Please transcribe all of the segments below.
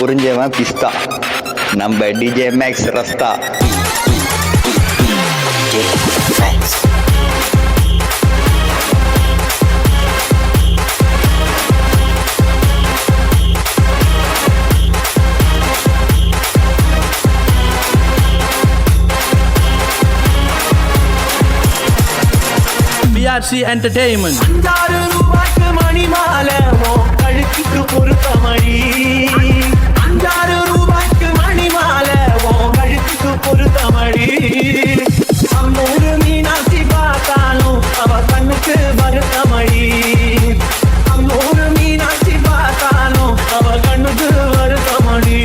புரிஞ்சவன் பிஸ்தா, நம்ம DJ Max ரஸ்தா. BRC Entertainment. ரூபாய்க்கு மணி மாலை கழுத்துக்கு பொருத்தமடி. 5 ரூபாய்க்கு மணி மாலை கழுத்துக்கு பொருத்தமடி. 100 மீனாட்சி பார்த்தாலும் அவ கண்ணுக்கு வருத்தமடி. 100 மீனாட்சி பார்த்தாலும் அவ கண்ணுக்கு வருத்தமடி.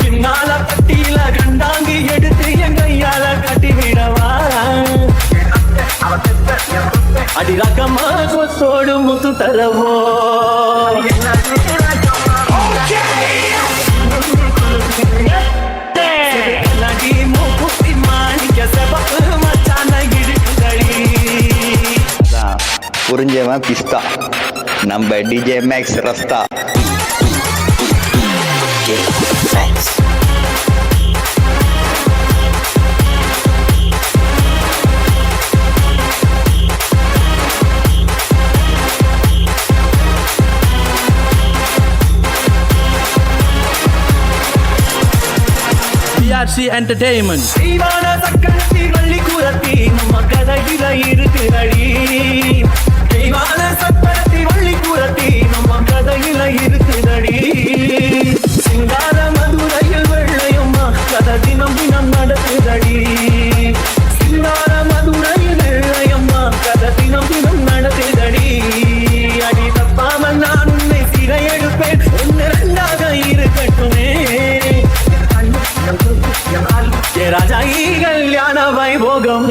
சின்னால கட்டியில கண்டாங்கி எடுத்து என் கையால கட்டி விடவா. அடி ரகமா கொத்தோடு முத்து தரவோ. புரிஞ்சவன் பிஸ்தா, நம்ம டிஜே மேக்ஸ் ரஸ்தா. BRC Entertainment. தீவான சக்கரத்தி வள்ளி குரத்தி நம்ம கதையில இருக்குதடி. தெய்வான சக்கரத்தி வள்ளி குரத்தி நம்ம கதையில இருக்குதடி. சிங்கார மதுரையில் வெள்ளையம்மா கதை தினம் தினம் நடக்குதடி. சிங்கார மதுரையில் வெள்ளையம்மா கதை தினம் தினம் நடக்குதடி. அடி தப்பாம நான் உன்னை சிறை எடுப்பேன், ஒன்னு ரெண்டாக இருக்கட்டுமே. ராஜா கல்யாண வைபோகம்.